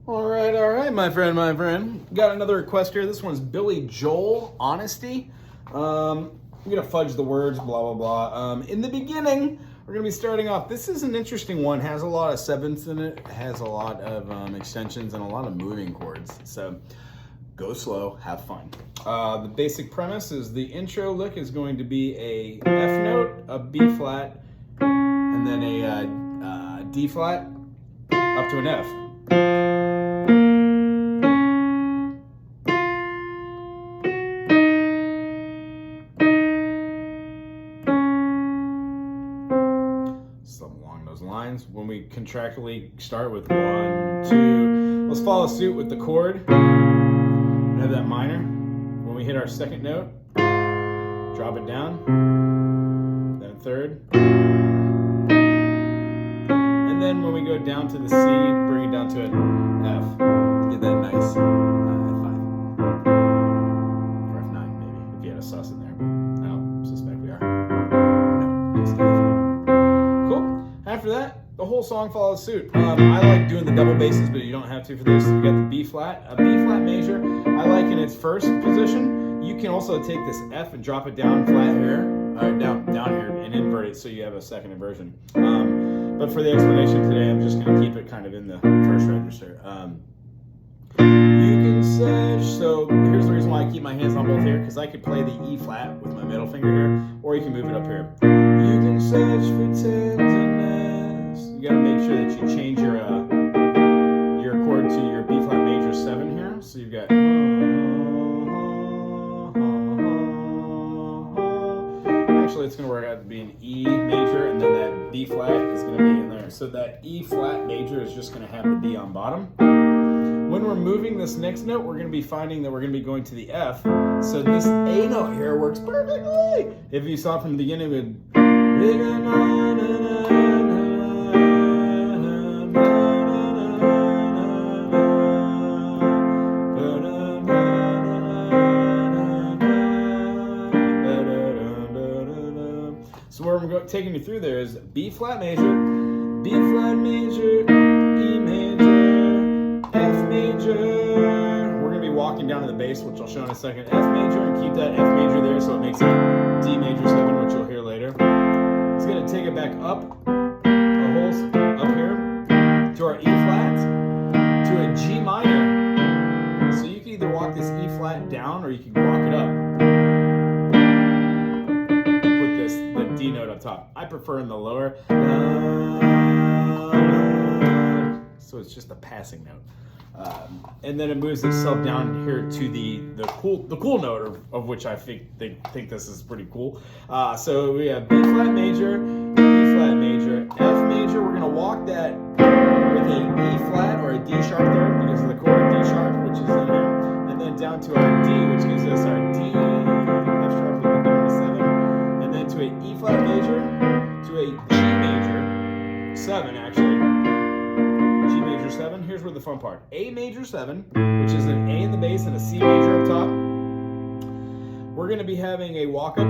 All right, my friend. Got another request here. This one's Billy Joel, Honesty. I'm gonna fudge the words, blah, blah, blah. In the beginning, we're gonna be starting off. This is an interesting one. Has a lot of sevenths in it. Has a lot of extensions and a lot of moving chords. So go slow, have fun. The basic premise is the intro lick is going to be a F note, a B flat, and then a D flat up to an F. Something along those lines. When we contractually start with 1, 2, let's follow suit with the chord and have that minor. When we hit our second note, drop it down, then a third, and then when we go down to the C, bring it down to an F. Get that nice F5 or F9 maybe if you had a sus in there, but I don't suspect we are. No, just F. Cool. After that, the whole song follows suit. I like doing the double basses, but you don't have to for this. You got the B flat, a B flat major. I like in its first position. You can also take this F and drop it down flat here, down here, and invert it so you have a second inversion. But for the explanation today, I'm just going to keep it kind of in the first register. You can sedge. So here's the reason why I keep my hands on both here, because I could play the E flat with my middle finger here, or you can move it up here. You can sedge for tenderness. You got to make sure that you change your chord to your B flat major 7 here. So you've got. Actually, it's going to work out to be an E major, and then that B flat is going to be in there. So that E flat major is just going to have the D on bottom. When we're moving this next note, we're going to be finding that we're going to be going to the F. So this A note here works perfectly. If you saw it from the beginning, it would. So where I'm taking you through there is B flat major, B flat major, E major, F major. We're going to be walking down to the bass, which I'll show in a second. F major, and keep that F major there so it makes it D major 7, which you'll hear later. It's going to take it back up a whole up here to our E flat to a G minor. So you can either walk this E flat down or you can walk it up. The D note up top. I prefer in the lower. So it's just a passing note. And then it moves itself down here to the cool note of which I think this is pretty cool. So we have B flat major, B flat major, F major. We're gonna walk that with a E flat or a D sharp there because of the chord D sharp, which is in here, and then down to our D, which gives us our D, F sharp with the beginning of 7, and then to a E flat major, to a G major 7 actually. G major 7, here's where the fun part. A major 7, which is an A in the bass and a C major up top. We're going to be having a walk up,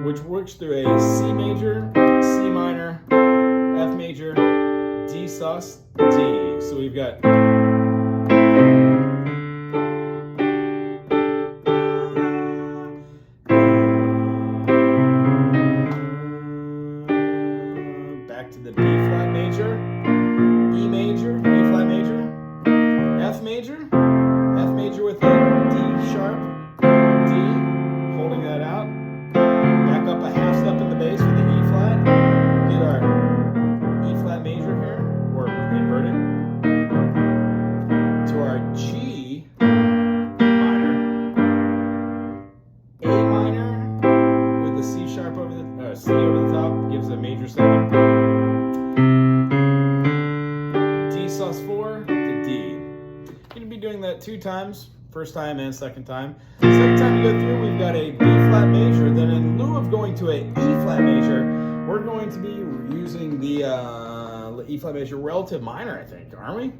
which works through a C major, C minor, F major, D sus, D. So we've got back to the B flat major, E major, E flat major, F major, F major with a D sharp, D, holding that out, back up a half step in the bass with the E flat, get our E flat major here, or invert it, to our G minor, A minor with the C sharp over the, C over the top, gives a major 7, D sus 4 to D. You're going to be doing that 2 times, first time and second time. Second time you go through, we've got a B flat major. Then in lieu of going to a E flat major, we're going to be using the E flat major relative minor, I think, aren't we?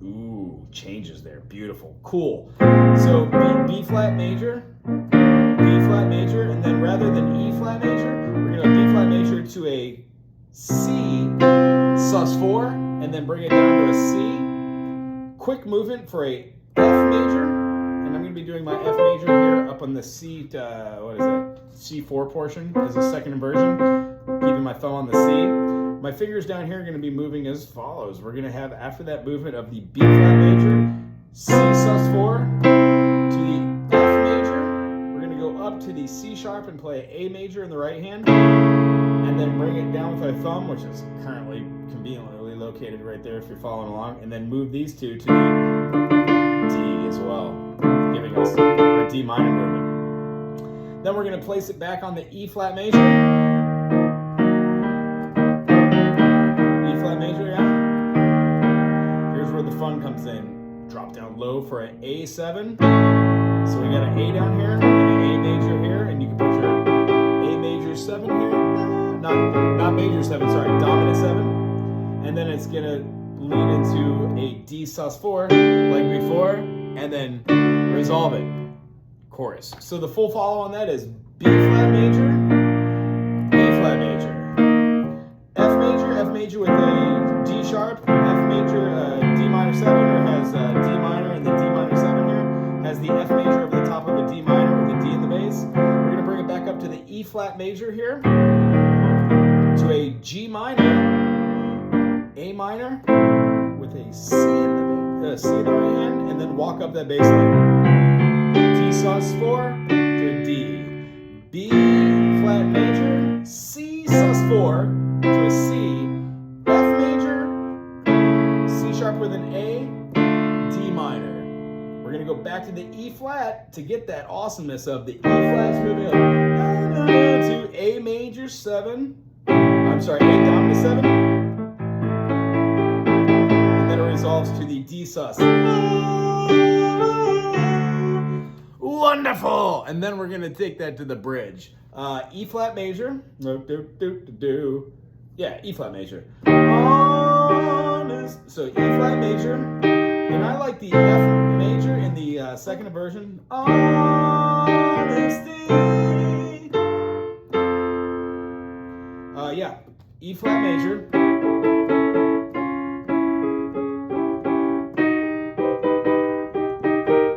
Ooh, changes there. Beautiful. Cool. So B flat major, B flat major, and then rather than E flat major, we're going to B flat major to a C sus4, and then bring it down to a C. Quick movement for a F major, and I'm going to be doing my F major here up on the C, what is it, C4 portion as a second inversion, keeping my thumb on the C. My fingers down here are going to be moving as follows. We're going to have, after that movement of the B flat major, C sus4 to the F major, we're going to go up to the C sharp and play A major in the right hand, and then bring it down with our thumb, which is currently conveniently located right there if you're following along, and then move these two to the D as well, giving us a D minor movement. Then we're going to place it back on the E flat major. E flat major, yeah. Here's where the fun comes in. Drop down low for an A7. So we got an A down here and an A major here, and you can put your A major 7 here. Not major 7, sorry, dominant 7. And then it's going to lead into a D sus4 like before, and then resolve it. Chorus. So the full follow on that is B flat major, E flat major, F major with a D sharp, F major, D minor 7, or has D minor and the D minor 7 here, has the F major over the top of the D minor with the D in the bass. We're going to bring it back up to the E flat major here, to a G minor, A minor, with a C in the right hand, and then walk up that bass line. D sus4 to a D. B flat major, C sus4 to a C, F major, C sharp with an A, D minor. We're going to go back to the E flat to get that awesomeness of the E flats moving up to A major 7. I'm sorry, A dominant 7. And then it resolves to the D sus. Wonderful! And then we're going to take that to the bridge. E flat major. Yeah, E flat major. So E flat major. And I like the F major in the second inversion. Honesty. Yeah, E flat major.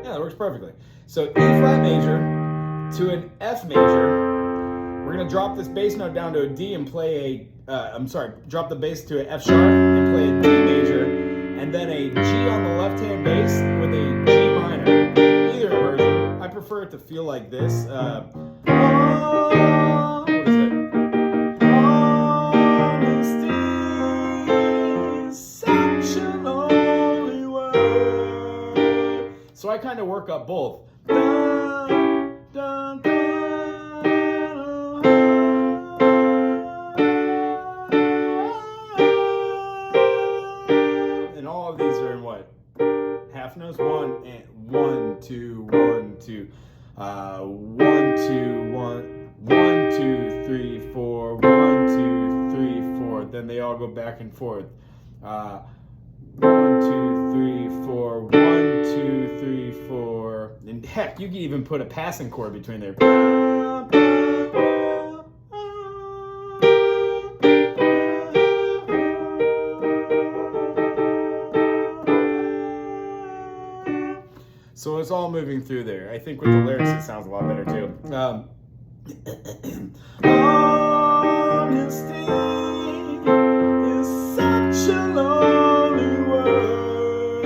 Yeah, that works perfectly. So E flat major to an F major. We're going to drop this bass note down to a D and play drop the bass to an F sharp and play a D major, and then a G on the left hand bass with a G minor. Either inversion. I prefer it to feel like this. What is it? So I kind of work up both. And all of these are in what? Half notes? 1 and 1, 2, 1, 2. 1, 2, 1, 1, 2, 3, 4, 1, 2, 3, 4. Then they all go back and forth. 1, 2, 3, 4, 1, 2, 3, 4. And heck, you can even put a passing chord between there. So it's all moving through there. I think with the lyrics it sounds a lot better too. Honesty is such a lonely world.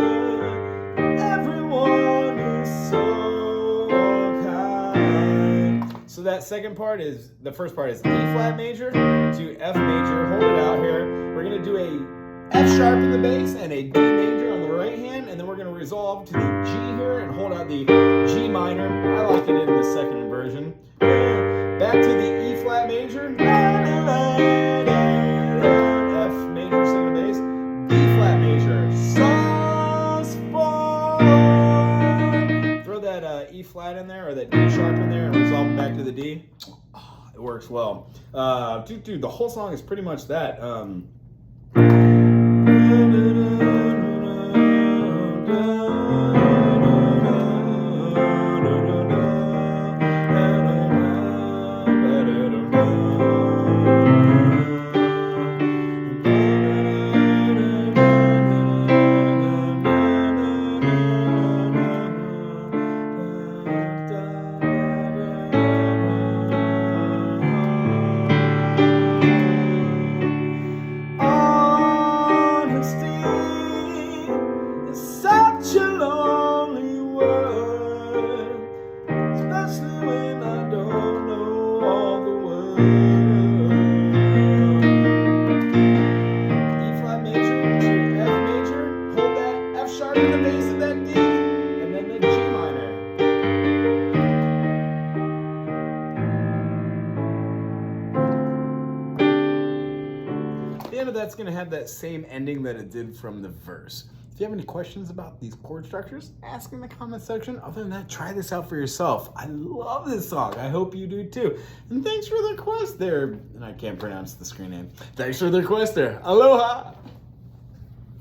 Everyone is so kind. So that second part is, the first part is E flat major to F major. Hold it out here. We're going to do a F sharp in the bass and a D major on the right hand, and then we're going to resolve to the G here and hold out the G minor. I like it in the second inversion. Back to the E flat major, F major second bass, B flat major, sus4. Throw that E flat in there or that D sharp in there and resolve it back to the D. Oh, it works well. Dude, the whole song is pretty much that. going to have that same ending that it did from the verse. If you have any questions about these chord structures, ask in the comment section. Other than that, try this out for yourself. I love this song. I hope you do too. And thanks for the request there. And I can't pronounce the screen name. Thanks for the request there. Aloha!